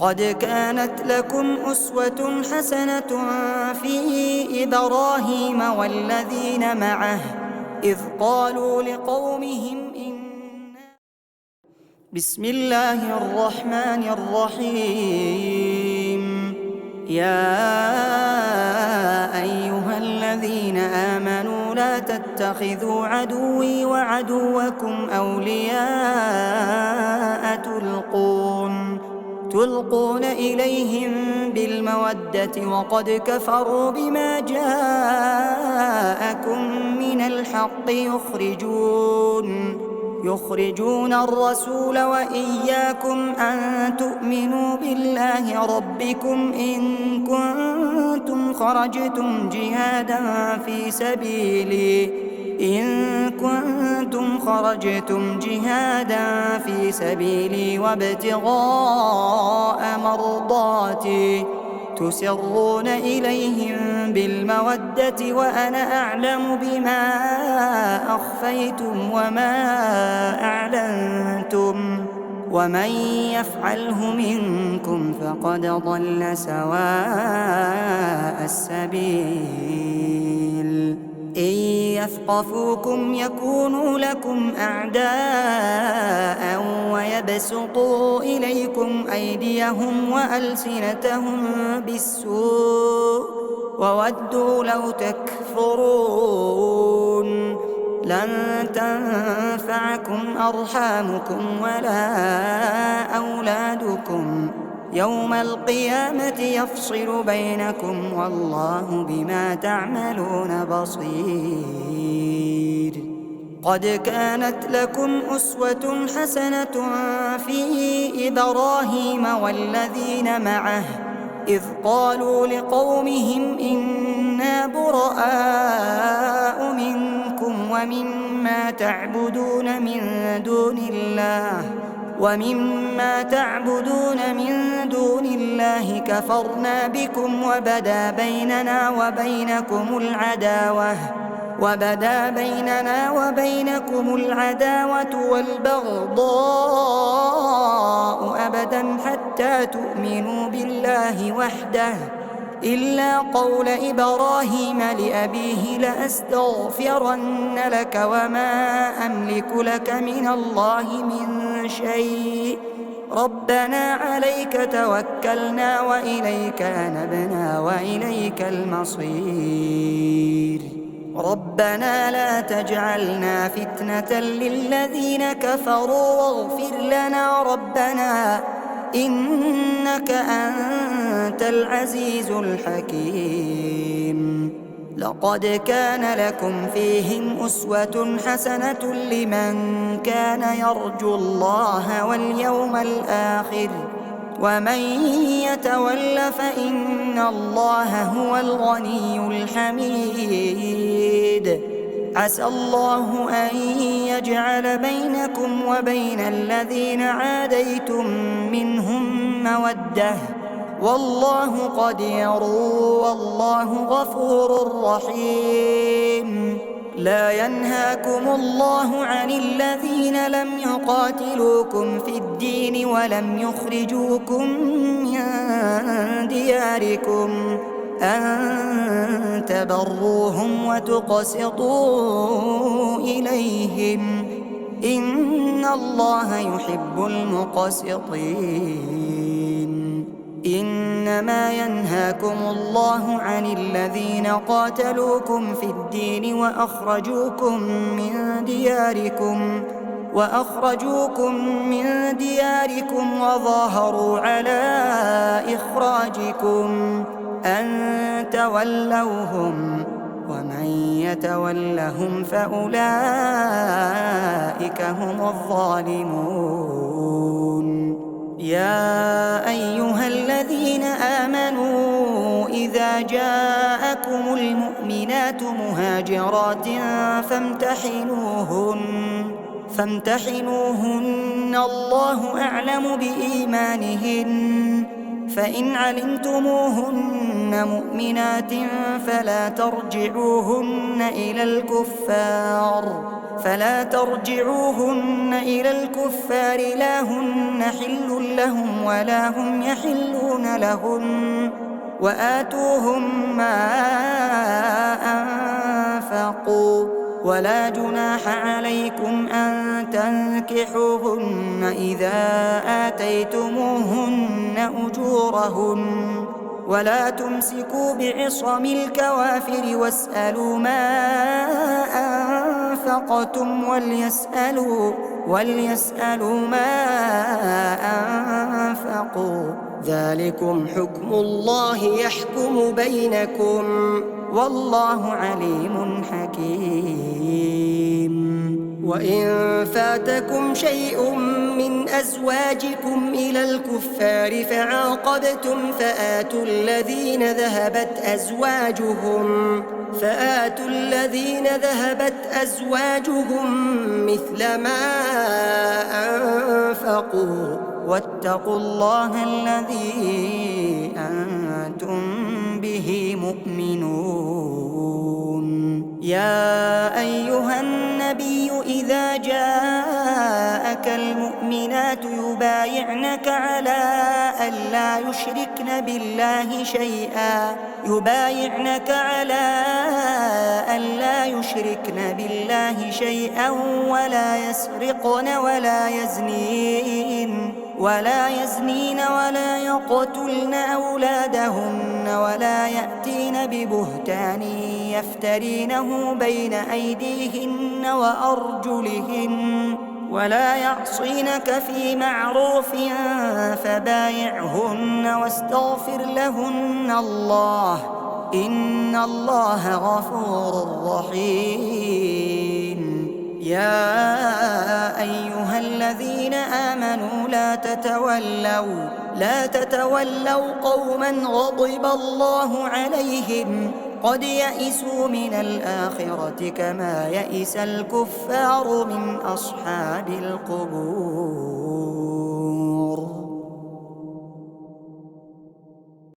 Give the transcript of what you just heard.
قد كانت لكم أسوة حسنة في إبراهيم والذين معه إذ قالوا لقومهم بسم الله الرحمن الرحيم يا أيها الذين آمنوا لا تتخذوا عدوي وعدوكم أولياء تلقون إليهم بالمودة وقد كفروا بما جاءكم من الحق يخرجون الرسول وإياكم أن تؤمنوا بالله ربكم إن كنتم خرجتم جهادا في سبيلي وابتغاء مرضاتي تسرون إليهم بالمودة وأنا أعلم بما أخفيتم وما أعلنتم ومن يفعله منكم فقد ضل سواء السبيل إن يثقفوكم يكونوا لكم أعداء ويبسطوا إليكم أيديهم وألسنتهم بالسوء وودوا لو تكفرون لن تنفعكم أرحامكم ولا أولادكم يوم القيامة يفصل بينكم والله بما تعملون بصير قد كانت لكم أسوة حسنة في إبراهيم والذين معه إذ قالوا لقومهم إنا براء منكم ومما تعبدون من دون الله كفرنا بكم وبدا بيننا وبينكم العداوة والبغضاء أبدا حتى تؤمنوا بالله وحده إلا قول إبراهيم لأبيه لأستغفرن لك وما أملك لك من الله من شيء ربنا عليك توكلنا وإليك أنبنا وإليك المصير ربنا لا تجعلنا فتنة للذين كفروا واغفر لنا ربنا إنك أنت العزيز الحكيم لقد كان لكم فيهم أسوة حسنة لمن كان يرجو الله واليوم الآخر ومن يتول فإن الله هو الغني الحميد عسى الله أن يجعل بينكم وبين الذين عاديتم منهم مودة والله قدير والله غفور رحيم لا ينهاكم الله عن الذين لم يقاتلوكم في الدين ولم يخرجوكم من دياركم أن تبروهم وتقسطوا إليهم إن الله يحب المقسطين إنما ينهاكم الله عن الذين قاتلوكم في الدين وأخرجوكم من دياركم وظاهروا على إخراجكم أن تولوهم ومن يتولهم فأولئك هم الظالمون يا أيها الذين آمنوا إذا جاءكم المؤمنات مهاجرات فامتحنوهن الله أعلم بإيمانهن فإن علمتموهن مؤمنات فلا ترجعوهن إلى الكفار فلا ترجعوهن إلى الكفار لا هن حل لهم ولا هم يحلون لهن وآتوهم ما أنفقوا ولا جناح عليكم أن تنكحوهن إذا آتيتموهن أجورهن ولا تمسكوا بعصم الكوافر واسألوا ما أنفقتم وليسألوا ما أنفقوا ذلكم حكم الله يحكم بينكم والله عليم حكيم. وإن فاتكم شيء من أزواجكم إلى الكفار فعاقبتم فآتوا الذين ذهبت أزواجهم مثل ما أنفقوا واتقوا الله الذي أنتم به مؤمنون. يا أيها النبي إذا جاءك المؤمنات يبايعنك على ألا يشركن بالله شيئا ولا يسرقن ولا يزنين ولا يقتلن أولادهن ولا يأتين ببهتان يفترينه بين أيديهن وأرجلهن ولا يعصينك في معروف فبايعهن واستغفر لهن الله إن الله غفور رحيم. يا أيها الذين آمنوا لا تتولوا قوما غضب الله عليهم قد يئسوا من الآخرة كما يئس الكفار من أصحاب القبور.